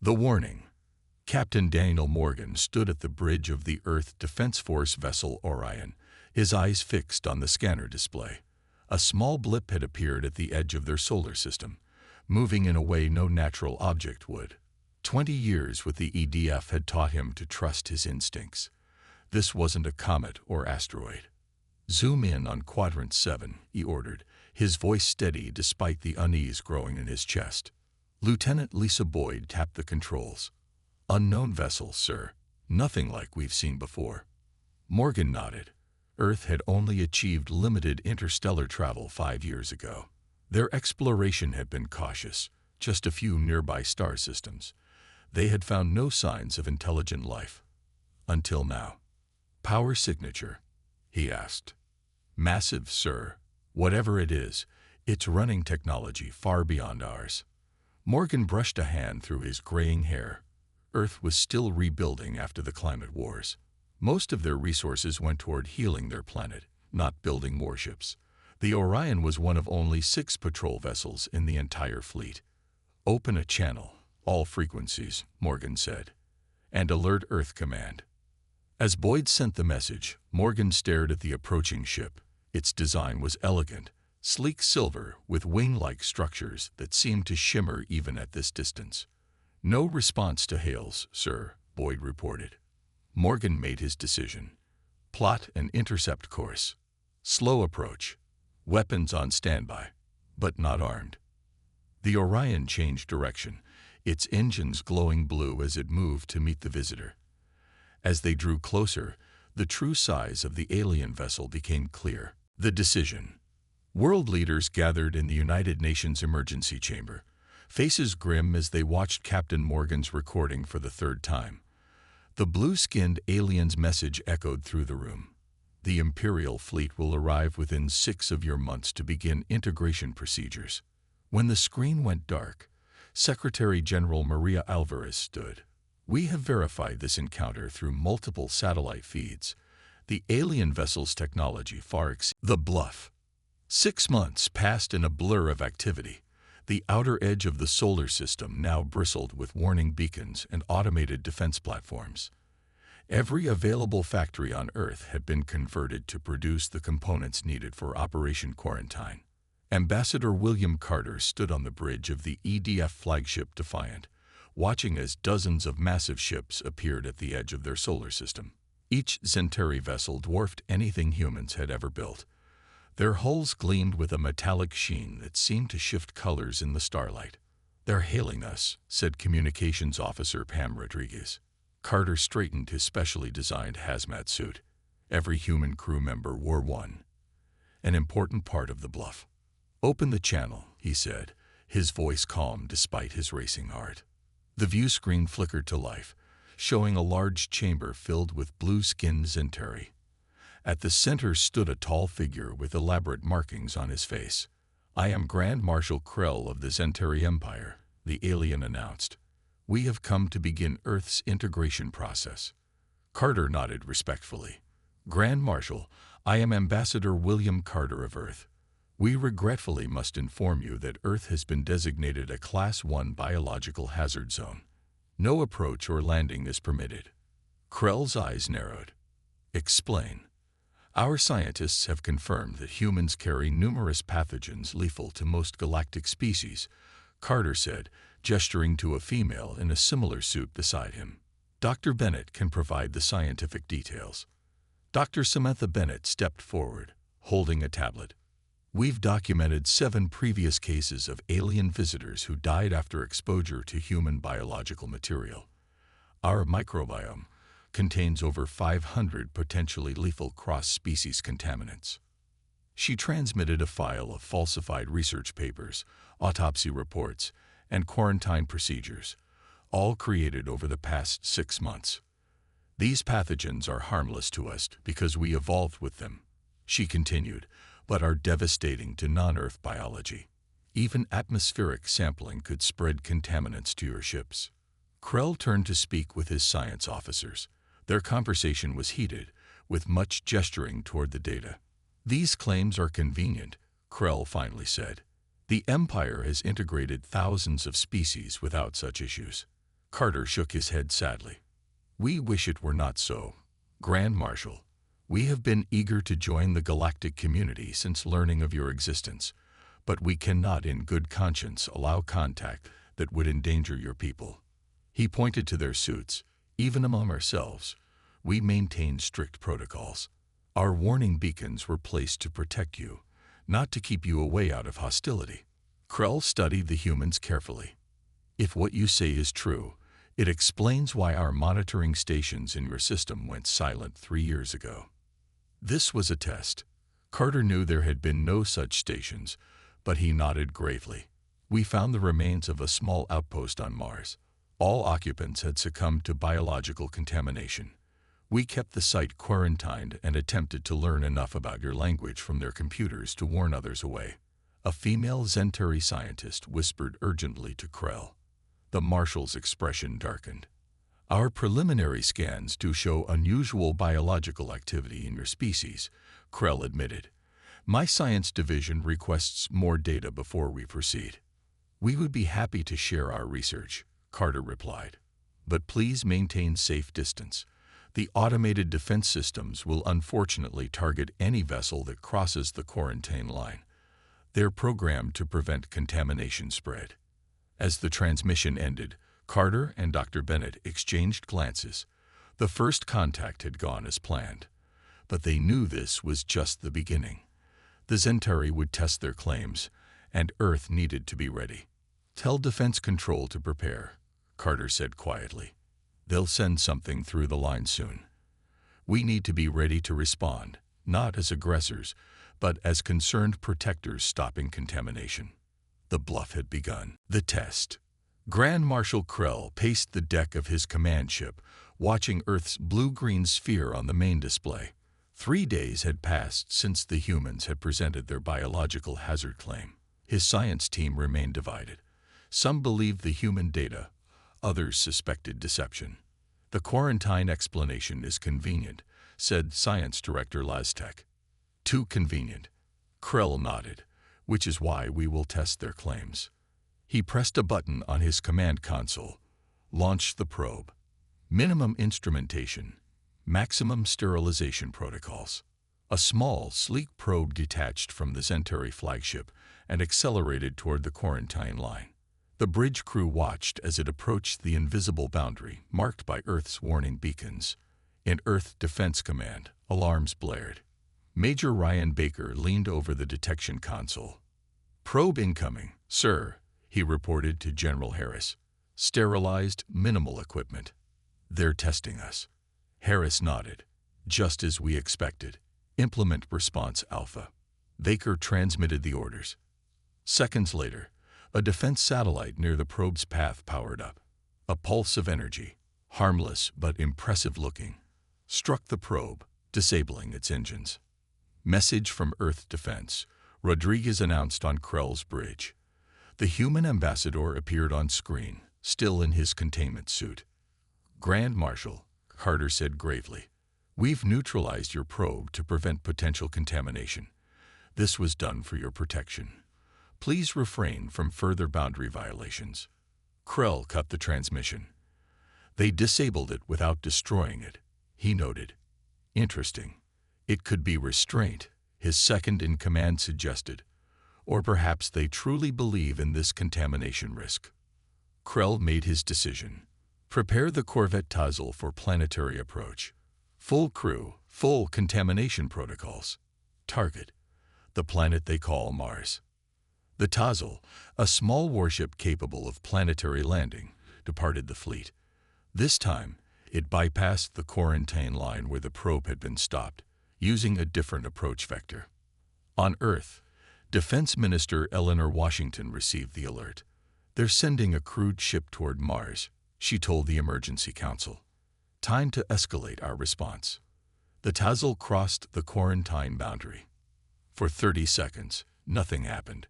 The warning. Captain Daniel Morgan stood at the bridge of the Earth Defense Force vessel Orion, his eyes fixed on the scanner display. A small blip had appeared at the edge of their solar system, moving in a way no natural object would. 20 years with the EDF had taught him to trust his instincts. This wasn't a comet or asteroid. "Zoom in on Quadrant 7, he ordered, his voice steady despite the unease growing in his chest. Lieutenant Lisa Boyd tapped the controls. "Unknown vessel, sir. Nothing like we've seen before." Morgan nodded. Earth had only achieved limited interstellar travel 5 years ago. Their exploration had been cautious, just a few nearby star systems. They had found no signs of intelligent life. Until now. "Power signature?" he asked. "Massive, sir. Whatever it is, it's running technology far beyond ours." Morgan brushed a hand through his graying hair. Earth was still rebuilding after the climate wars. Most of their resources went toward healing their planet, not building warships. The Orion was one of only 6 patrol vessels in the entire fleet. "Open a channel, all frequencies," Morgan said, "and alert Earth Command." As Boyd sent the message, Morgan stared at the approaching ship. Its design was elegant, sleek silver with wing-like structures that seemed to shimmer even at this distance. "No response to hails, sir," Boyd reported. Morgan made his decision. "Plot an intercept course. Slow approach. Weapons on standby, but not armed." The Orion changed direction, its engines glowing blue as it moved to meet the visitor. As they drew closer, the true size of the alien vessel became clear. The decision. World leaders gathered in the United Nations Emergency Chamber, faces grim as they watched Captain Morgan's recording for the 3rd time. The blue-skinned alien's message echoed through the room. "The Imperial fleet will arrive within 6 of your months to begin integration procedures." When the screen went dark, Secretary General Maria Alvarez stood. "We have verified this encounter through multiple satellite feeds. The alien vessel's technology far exceeds the bluff." 6 months passed in a blur of activity. The outer edge of the solar system now bristled with warning beacons and automated defense platforms. Every available factory on Earth had been converted to produce the components needed for Operation Quarantine. Ambassador William Carter stood on the bridge of the EDF flagship Defiant, watching as dozens of massive ships appeared at the edge of their solar system. Each Centauri vessel dwarfed anything humans had ever built. Their hulls gleamed with a metallic sheen that seemed to shift colors in the starlight. "They're hailing us," said Communications Officer Pam Rodriguez. Carter straightened his specially designed hazmat suit. Every human crew member wore one. An important part of the bluff. "Open the channel," he said, his voice calm despite his racing heart. The view screen flickered to life, showing a large chamber filled with blue-skinned Centauri. At the center stood a tall figure with elaborate markings on his face. "I am Grand Marshal Krell of the Centauri Empire," the alien announced. "We have come to begin Earth's integration process." Carter nodded respectfully. "Grand Marshal, I am Ambassador William Carter of Earth. We regretfully must inform you that Earth has been designated a Class 1 biological hazard zone. No approach or landing is permitted." Krell's eyes narrowed. "Explain." "Our scientists have confirmed that humans carry numerous pathogens lethal to most galactic species," Carter said, gesturing to a female in a similar suit beside him. "Dr. Bennett can provide the scientific details." Dr. Samantha Bennett stepped forward, holding a tablet. "We've documented 7 previous cases of alien visitors who died after exposure to human biological material. Our microbiome contains over 500 potentially lethal cross-species contaminants." She transmitted a file of falsified research papers, autopsy reports, and quarantine procedures, all created over the past 6 months. "These pathogens are harmless to us because we evolved with them," she continued, "but are devastating to non-Earth biology. Even atmospheric sampling could spread contaminants to your ships." Krell turned to speak with his science officers. Their conversation was heated, with much gesturing toward the data. "These claims are convenient," Krell finally said. "The Empire has integrated thousands of species without such issues." Carter shook his head sadly. We wish it were not so, Grand Marshal. We have been eager to join the Galactic community since learning of your existence, but we cannot in good conscience allow contact that would endanger your people. He pointed to their suits. Even among ourselves, we maintain strict protocols. Our warning beacons were placed to protect you, not to keep you away out of hostility. Krell studied the humans carefully. If what you say is true, it explains why our monitoring stations in your system went silent 3 years ago. This was a test. Carter knew there had been no such stations, but he nodded gravely. We found the remains of a small outpost on Mars. All occupants had succumbed to biological contamination. We kept the site quarantined and attempted to learn enough about your language from their computers to warn others away. A female Zentari scientist whispered urgently to Krell. The Marshal's expression darkened. Our preliminary scans do show unusual biological activity in your species, Krell admitted. My science division requests more data before we proceed. We would be happy to share our research, Carter replied. But please maintain safe distance. The automated defense systems will unfortunately target any vessel that crosses the quarantine line. They're programmed to prevent contamination spread. As the transmission ended, Carter and Dr. Bennett exchanged glances. The first contact had gone as planned, but they knew this was just the beginning. The Zentari would test their claims, and Earth needed to be ready. Tell Defense Control to prepare, Carter said quietly. They'll send something through the line soon. We need to be ready to respond, not as aggressors, but as concerned protectors stopping contamination. The bluff had begun. The test. Grand Marshal Krell paced the deck of his command ship, watching Earth's blue-green sphere on the main display. 3 days had passed since the humans had presented their biological hazard claim. His science team remained divided. Some believed the human data, others suspected deception. The quarantine explanation is convenient, said Science Director Laztec. Too convenient. Krell nodded, which is why we will test their claims. He pressed a button on his command console, launched the probe. Minimum instrumentation, maximum sterilization protocols. A small, sleek probe detached from the Zentari flagship and accelerated toward the quarantine line. The bridge crew watched as it approached the invisible boundary marked by Earth's warning beacons. In Earth Defense Command, alarms blared. Major Ryan Baker leaned over the detection console. Probe incoming, sir, he reported to General Harris. Sterilized, minimal equipment. They're testing us. Harris nodded. Just as we expected. Implement response alpha. Baker transmitted the orders. Seconds later, a defense satellite near the probe's path powered up. A pulse of energy, harmless but impressive looking, struck the probe, disabling its engines. Message from Earth Defense, Rodriguez announced on Krell's bridge. The human ambassador appeared on screen, still in his containment suit. Grand Marshal, Carter said gravely, we've neutralized your probe to prevent potential contamination. This was done for your protection. Please refrain from further boundary violations. Krell cut the transmission. They disabled it without destroying it, he noted. Interesting. It could be restraint, his second-in-command suggested. Or perhaps they truly believe in this contamination risk. Krell made his decision. Prepare the Corvette Tazel for planetary approach. Full crew, full contamination protocols. Target. The planet they call Mars. The Tazel, a small warship capable of planetary landing, departed the fleet. This time, it bypassed the quarantine line where the probe had been stopped, using a different approach vector. On Earth, Defense Minister Eleanor Washington received the alert. They're sending a crewed ship toward Mars, she told the Emergency Council. Time to escalate our response. The Tazel crossed the quarantine boundary. For 30 seconds, nothing happened.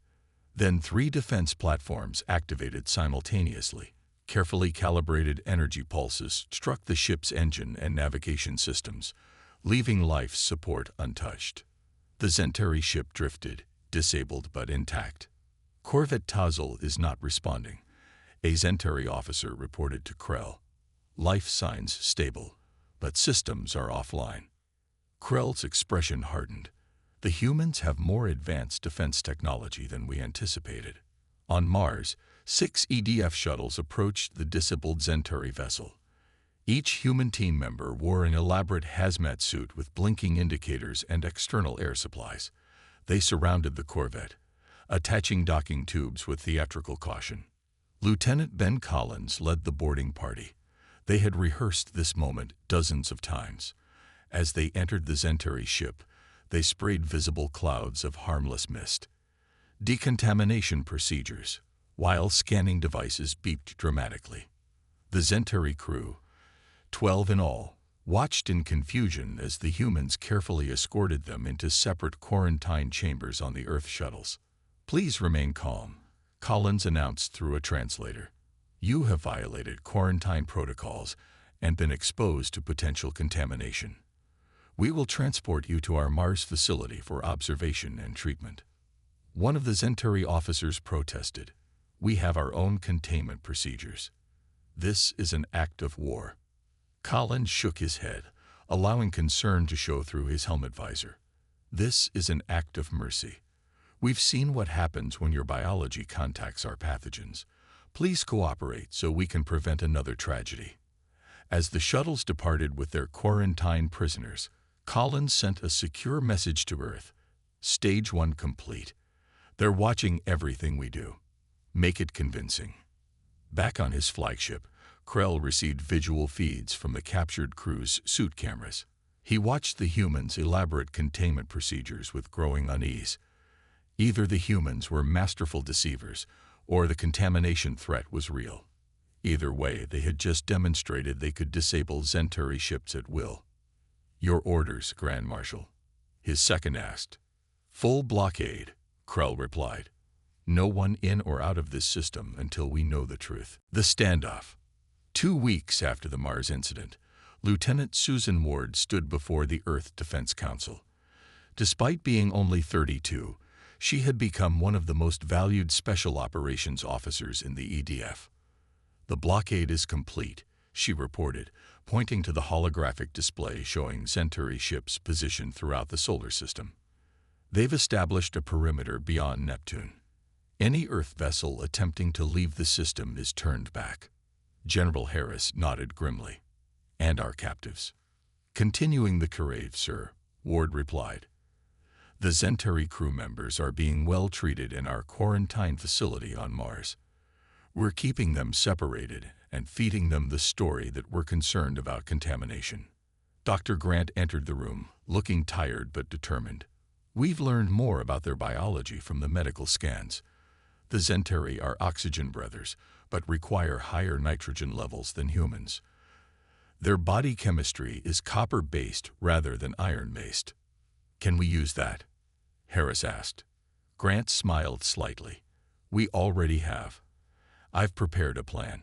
Then 3 defense platforms activated simultaneously. Carefully calibrated energy pulses struck the ship's engine and navigation systems, leaving life support untouched. The Zentari ship drifted, disabled but intact. Corvette Tazel is not responding. A Zentari officer reported to Krell. Life signs stable, but systems are offline. Krell's expression hardened. The humans have more advanced defense technology than we anticipated. On Mars, 6 EDF shuttles approached the disabled Zentari vessel. Each human team member wore an elaborate hazmat suit with blinking indicators and external air supplies. They surrounded the corvette, attaching docking tubes with theatrical caution. Lieutenant Ben Collins led the boarding party. They had rehearsed this moment dozens of times. As they entered the Zentari ship, they sprayed visible clouds of harmless mist. Decontamination procedures, while scanning devices beeped dramatically. The Zentari crew, 12 in all, watched in confusion as the humans carefully escorted them into separate quarantine chambers on the Earth shuttles. "Please remain calm," Collins announced through a translator. "You have violated quarantine protocols and been exposed to potential contamination. We will transport you to our Mars facility for observation and treatment." One of the Zentari officers protested. "We have our own containment procedures. This is an act of war." Collins shook his head, allowing concern to show through his helmet visor. "This is an act of mercy. We've seen what happens when your biology contacts our pathogens. Please cooperate so we can prevent another tragedy." As the shuttles departed with their quarantine prisoners, Collins sent a secure message to Earth. "Stage 1 complete. They're watching everything we do. Make it convincing." Back on his flagship, Krell received visual feeds from the captured crew's suit cameras. He watched the humans' elaborate containment procedures with growing unease. Either the humans were masterful deceivers, or the contamination threat was real. Either way, they had just demonstrated they could disable Zentari ships at will. "Your orders, Grand Marshal?" his second asked. "Full blockade," Krell replied. "No one in or out of this system until we know the truth." The standoff. 2 weeks after the Mars incident, Lieutenant Susan Ward stood before the Earth Defense Council. Despite being only 32, she had become one of the most valued special operations officers in the EDF. "The blockade is complete," she reported, pointing to the holographic display showing Zentari ships positioned throughout the solar system. "They've established a perimeter beyond Neptune. Any Earth vessel attempting to leave the system is turned back." General Harris nodded grimly. "And our captives?" "Continuing the charade, sir," Ward replied. "The Zentari crew members are being well treated in our quarantine facility on Mars. We're keeping them separated and feeding them the story that we're concerned about contamination." Dr. Grant entered the room, looking tired but determined. "We've learned more about their biology from the medical scans. The Zentari are oxygen breathers, but require higher nitrogen levels than humans. Their body chemistry is copper-based rather than iron-based." "Can we use that?" Harris asked. Grant smiled slightly. "We already have. I've prepared a plan.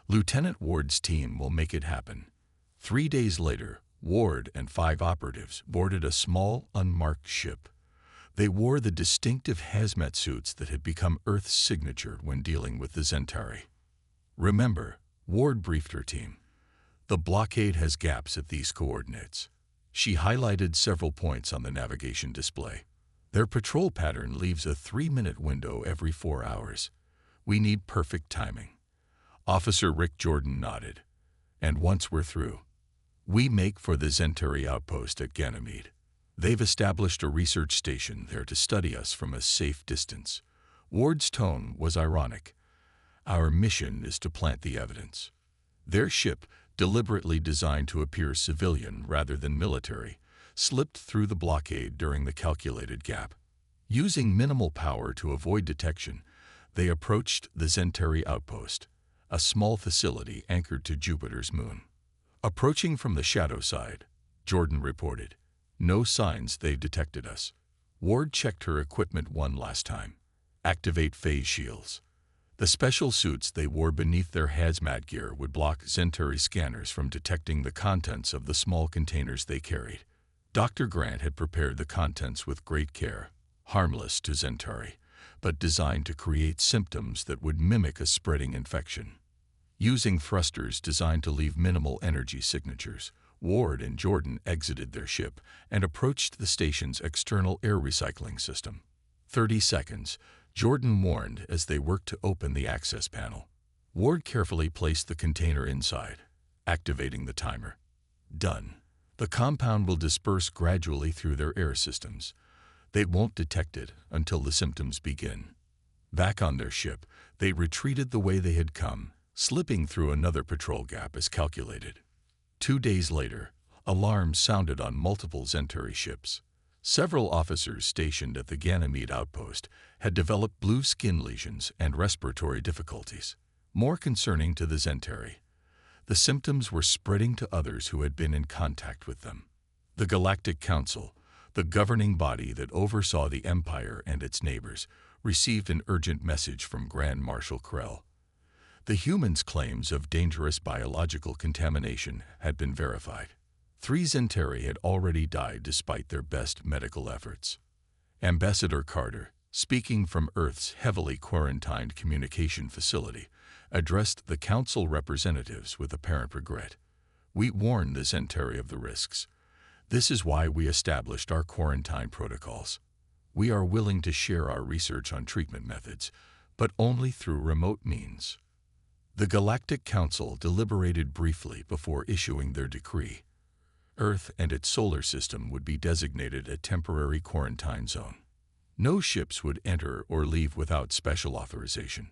Lieutenant Ward's team will make it happen." 3 days later, Ward and 5 operatives boarded a small, unmarked ship. They wore the distinctive hazmat suits that had become Earth's signature when dealing with the Zentari. "Remember," Ward briefed her team, "the blockade has gaps at these coordinates." She highlighted several points on the navigation display. "Their patrol pattern leaves a 3-minute window every 4 hours. We need perfect timing." Officer Rick Jordan nodded. "And once we're through, we make for the Zentari outpost at Ganymede. They've established a research station there to study us from a safe distance." Ward's tone was ironic. "Our mission is to plant the evidence." Their ship, deliberately designed to appear civilian rather than military, slipped through the blockade during the calculated gap. Using minimal power to avoid detection, they approached the Zentari outpost, a small facility anchored to Jupiter's moon. "Approaching from the shadow side," Jordan reported. "No signs they've detected us." Ward checked her equipment one last time. "Activate phase shields." The special suits they wore beneath their hazmat gear would block Zentari scanners from detecting the contents of the small containers they carried. Dr. Grant had prepared the contents with great care, harmless to Zentari, but designed to create symptoms that would mimic a spreading infection. Using thrusters designed to leave minimal energy signatures, Ward and Jordan exited their ship and approached the station's external air recycling system. 30 seconds, Jordan warned as they worked to open the access panel. Ward carefully placed the container inside, activating the timer. Done. The compound will disperse gradually through their air systems. They won't detect it until the symptoms begin. Back on their ship, they retreated the way they had come, slipping through another patrol gap as calculated. 2 days later, alarms sounded on multiple Centauri ships. Several officers stationed at the Ganymede outpost had developed blue skin lesions and respiratory difficulties. More concerning to the Centauri, the symptoms were spreading to others who had been in contact with them. The Galactic Council, the governing body that oversaw the Empire and its neighbors, received an urgent message from Grand Marshal Krell. The humans' claims of dangerous biological contamination had been verified. 3 Centauri had already died despite their best medical efforts. Ambassador Carter, speaking from Earth's heavily quarantined communication facility, addressed the Council representatives with apparent regret. We warned the Centauri of the risks. This is why we established our quarantine protocols. We are willing to share our research on treatment methods, but only through remote means. The Galactic Council deliberated briefly before issuing their decree. Earth and its solar system would be designated a temporary quarantine zone. No ships would enter or leave without special authorization.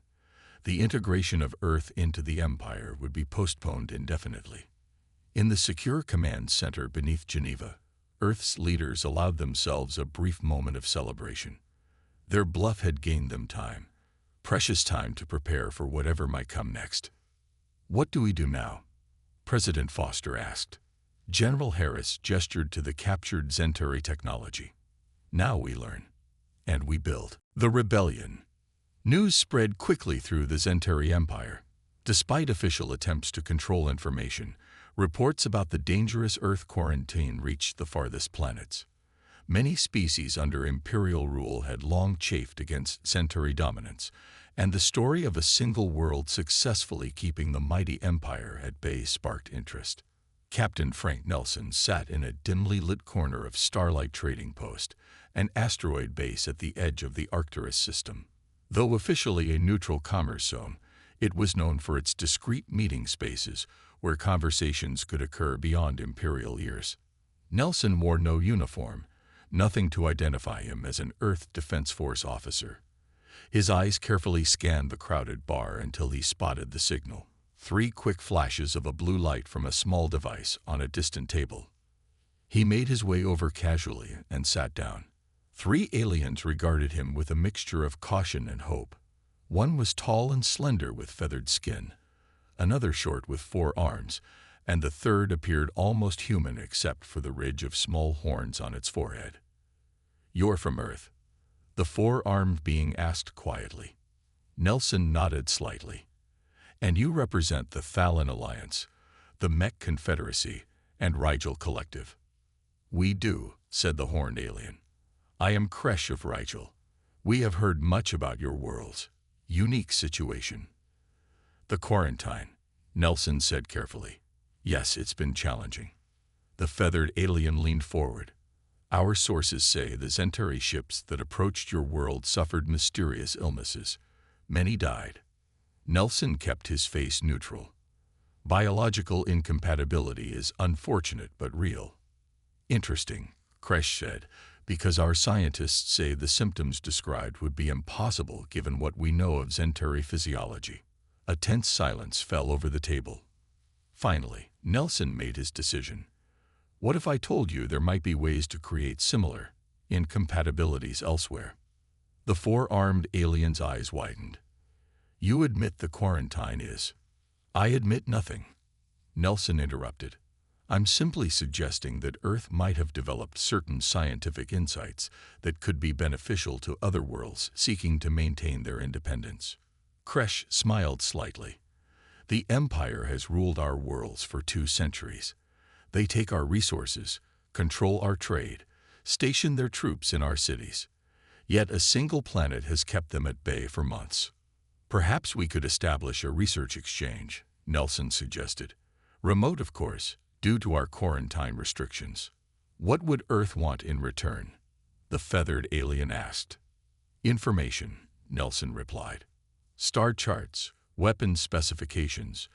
The integration of Earth into the Empire would be postponed indefinitely. In the secure command center beneath Geneva, Earth's leaders allowed themselves a brief moment of celebration. Their bluff had gained them time, precious time to prepare for whatever might come next. "What do we do now?" President Foster asked. General Harris gestured to the captured Centauri technology. "Now we learn. And we build." The rebellion. News spread quickly through the Centauri Empire. Despite official attempts to control information, reports about the dangerous Earth quarantine reached the farthest planets. Many species under Imperial rule had long chafed against Centauri dominance, and the story of a single world successfully keeping the mighty Empire at bay sparked interest. Captain Frank Nelson sat in a dimly lit corner of Starlight Trading Post, an asteroid base at the edge of the Arcturus system. Though officially a neutral commerce zone, it was known for its discreet meeting spaces where conversations could occur beyond Imperial ears. Nelson wore no uniform, nothing to identify him as an Earth Defense Force officer. His eyes carefully scanned the crowded bar until he spotted the signal. 3 quick flashes of a blue light from a small device on a distant table. He made his way over casually and sat down. 3 aliens regarded him with a mixture of caution and hope. One was tall and slender with feathered skin, another short with 4 arms, and the third appeared almost human except for the ridge of small horns on its forehead. "You're from Earth?" the 4-armed being asked quietly. Nelson nodded slightly. "And you represent the Thalan Alliance, the Mech Confederacy, and Rigel Collective?" "We do," said the horned alien. "I am Kresh of Rigel. We have heard much about your world's unique situation." "The quarantine," Nelson said carefully. "Yes, it's been challenging." The feathered alien leaned forward. "Our sources say the Centauri ships that approached your world suffered mysterious illnesses. Many died." Nelson kept his face neutral. "Biological incompatibility is unfortunate but real." "Interesting," Kresh said, "because our scientists say the symptoms described would be impossible given what we know of Centauri physiology." A tense silence fell over the table. Finally, Nelson made his decision. "What if I told you there might be ways to create similar incompatibilities elsewhere?" The 4-armed alien's eyes widened. "You admit the quarantine is—" "I admit nothing," Nelson interrupted. "I'm simply suggesting that Earth might have developed certain scientific insights that could be beneficial to other worlds seeking to maintain their independence." Kresh smiled slightly. "The Empire has ruled our worlds for 2 centuries. They take our resources, control our trade, station their troops in our cities. Yet a single planet has kept them at bay for months. Perhaps we could establish a research exchange, Nelson suggested. Remote, of course, due to our quarantine restrictions. What would Earth want in return? The feathered alien asked. Information, Nelson replied. Star charts, weapon specifications,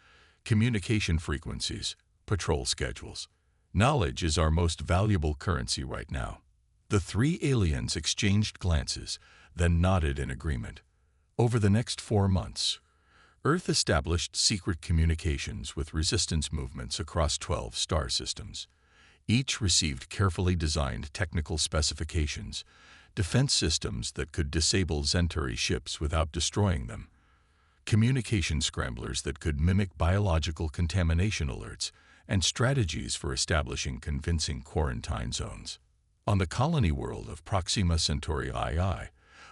communication frequencies, patrol schedules. Knowledge is our most valuable currency right now. The three aliens exchanged glances, then nodded in agreement. Over the next 4 months, Earth established secret communications with resistance movements across 12 star systems. Each received carefully designed technical specifications, defense systems that could disable Zentari ships without destroying them, communication scramblers that could mimic biological contamination alerts, and strategies for establishing convincing quarantine zones. On the colony world of Proxima Centauri II,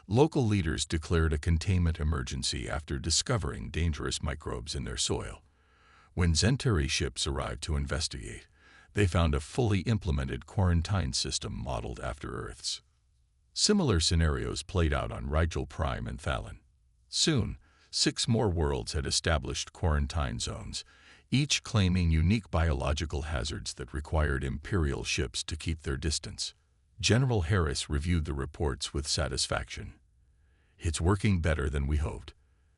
local leaders declared a containment emergency after discovering dangerous microbes in their soil. When Zentari ships arrived to investigate, they found a fully implemented quarantine system modeled after Earth's. Similar scenarios played out on Rigel Prime and Thallon. Soon, 6 more worlds had established quarantine zones, each claiming unique biological hazards that required Imperial ships to keep their distance. General Harris reviewed the reports with satisfaction. It's working better than we hoped.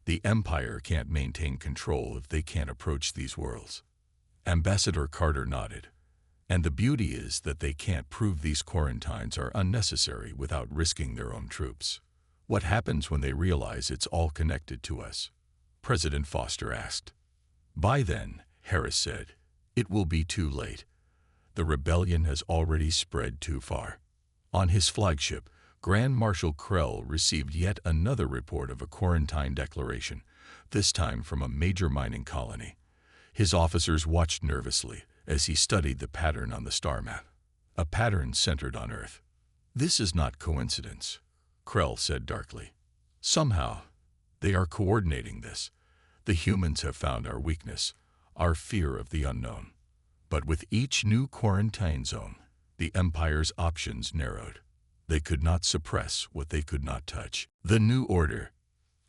The Empire can't maintain control if they can't approach these worlds. Ambassador Carter nodded. And the beauty is that they can't prove these quarantines are unnecessary without risking their own troops. What happens when they realize it's all connected to us? President Foster asked. By then, Harris said, it will be too late. The rebellion has already spread too far. On his flagship, Grand Marshal Krell received yet another report of a quarantine declaration, this time from a major mining colony. His officers watched nervously as he studied the pattern on the star map, a pattern centered on Earth. This is not coincidence, Krell said darkly. Somehow, they are coordinating this. The humans have found our weakness, our fear of the unknown. But with each new quarantine zone, the Empire's options narrowed. They could not suppress what they could not touch. The New Order.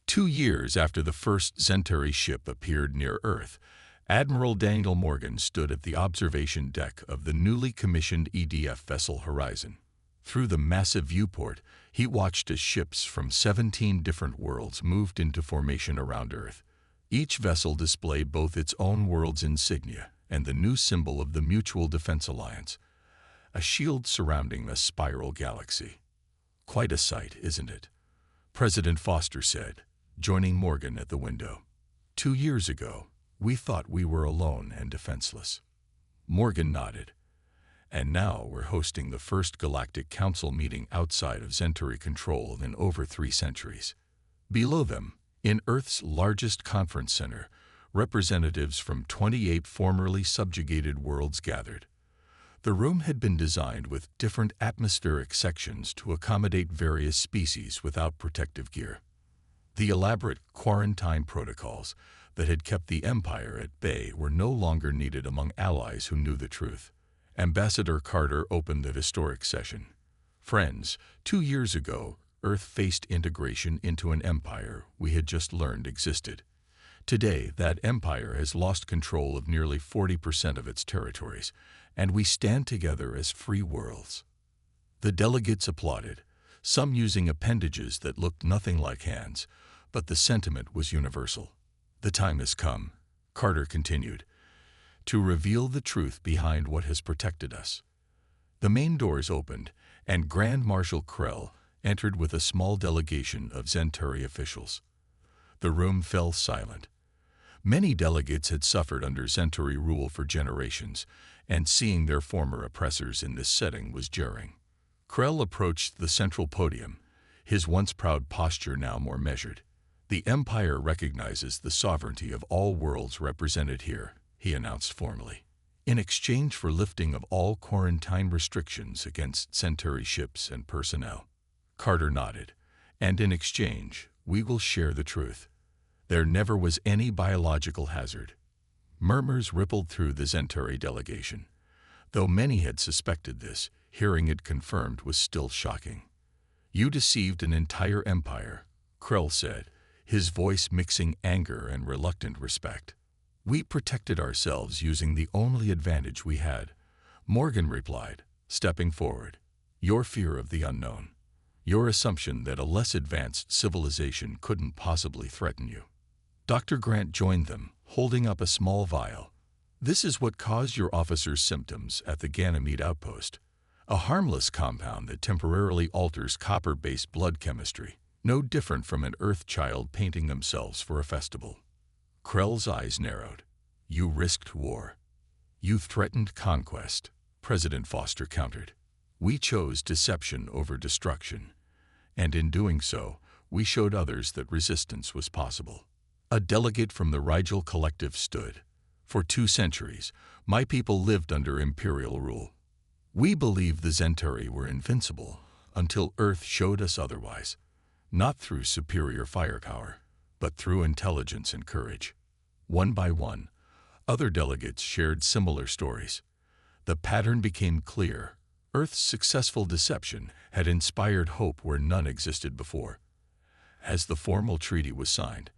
2 years after the first Zentari ship appeared near Earth, Admiral Daniel Morgan stood at the observation deck of the newly commissioned EDF vessel Horizon. Through the massive viewport, he watched as ships from 17 different worlds moved into formation around Earth. Each vessel displayed both its own world's insignia and the new symbol of the Mutual Defense Alliance, a shield surrounding a spiral galaxy. Quite a sight, isn't it? President Foster said, joining Morgan at the window. 2 years ago, we thought we were alone and defenseless. Morgan nodded. And now we're hosting the first Galactic Council meeting outside of Zentari control in over 3 centuries. Below them, in Earth's largest conference center, representatives from 28 formerly subjugated worlds gathered. The room had been designed with different atmospheric sections to accommodate various species without protective gear. The elaborate quarantine protocols that had kept the Empire at bay were no longer needed among allies who knew the truth. Ambassador Carter opened the historic session. Friends, 2 years ago, Earth faced integration into an empire we had just learned existed. Today, that empire has lost control of nearly 40% of its territories, and we stand together as free worlds. The delegates applauded, some using appendages that looked nothing like hands, but the sentiment was universal. The time has come, Carter continued, to reveal the truth behind what has protected us. The main doors opened, and Grand Marshal Krell entered with a small delegation of Zentari officials. The room fell silent. Many delegates had suffered under Zentari rule for generations, and seeing their former oppressors in this setting was jarring. Krell approached the central podium, his once proud posture now more measured. The Empire recognizes the sovereignty of all worlds represented here, he announced formally, in exchange for lifting of all quarantine restrictions against Centauri ships and personnel. Carter nodded, and in exchange, we will share the truth. There never was any biological hazard. Murmurs rippled through the Zentari delegation. Though many had suspected this, hearing it confirmed was still shocking. You deceived an entire empire, Krell said, his voice mixing anger and reluctant respect. We protected ourselves using the only advantage we had, Morgan replied, stepping forward. Your fear of the unknown. Your assumption that a less advanced civilization couldn't possibly threaten you. Dr. Grant joined them, holding up a small vial. This is what caused your officer's symptoms at the Ganymede outpost. A harmless compound that temporarily alters copper-based blood chemistry, no different from an Earth child painting themselves for a festival. Krell's eyes narrowed. You risked war. You threatened conquest, President Foster countered. We chose deception over destruction, and in doing so, we showed others that resistance was possible. A delegate from the Rigel Collective stood. For 2 centuries, my people lived under imperial rule. We believed the Zentari were invincible until Earth showed us otherwise, not through superior firepower, but through intelligence and courage. One by one, other delegates shared similar stories. The pattern became clear. Earth's successful deception had inspired hope where none existed before. As the formal treaty was signed,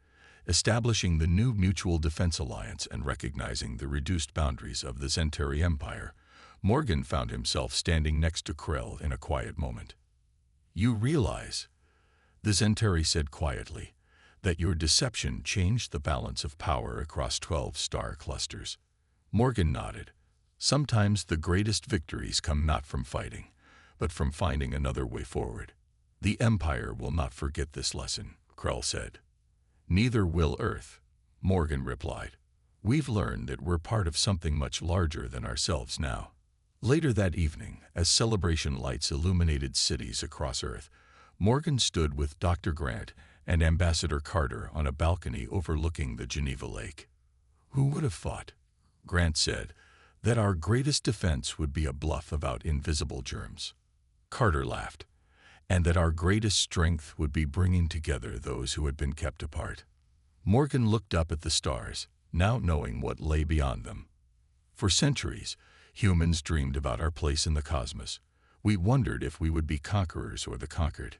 establishing the new Mutual Defense Alliance and recognizing the reduced boundaries of the Zentari Empire, Morgan found himself standing next to Krell in a quiet moment. You realize, the Zentari said quietly, that your deception changed the balance of power across 12 star clusters. Morgan nodded. Sometimes the greatest victories come not from fighting, but from finding another way forward. The Empire will not forget this lesson, Krell said. Neither will Earth, Morgan replied. We've learned that we're part of something much larger than ourselves now. Later that evening, as celebration lights illuminated cities across Earth, Morgan stood with Dr. Grant and Ambassador Carter on a balcony overlooking the Geneva Lake. Who would have thought, Grant said, that our greatest defense would be a bluff about invisible germs? Carter laughed. And that our greatest strength would be bringing together those who had been kept apart. Morgan looked up at the stars, now knowing what lay beyond them. For centuries, humans dreamed about our place in the cosmos. We wondered if we would be conquerors or the conquered.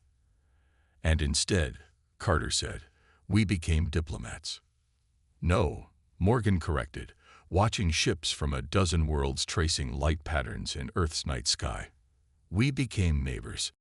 And instead, Carter said, we became diplomats. No, Morgan corrected, watching ships from a dozen worlds tracing light patterns in Earth's night sky. We became neighbors.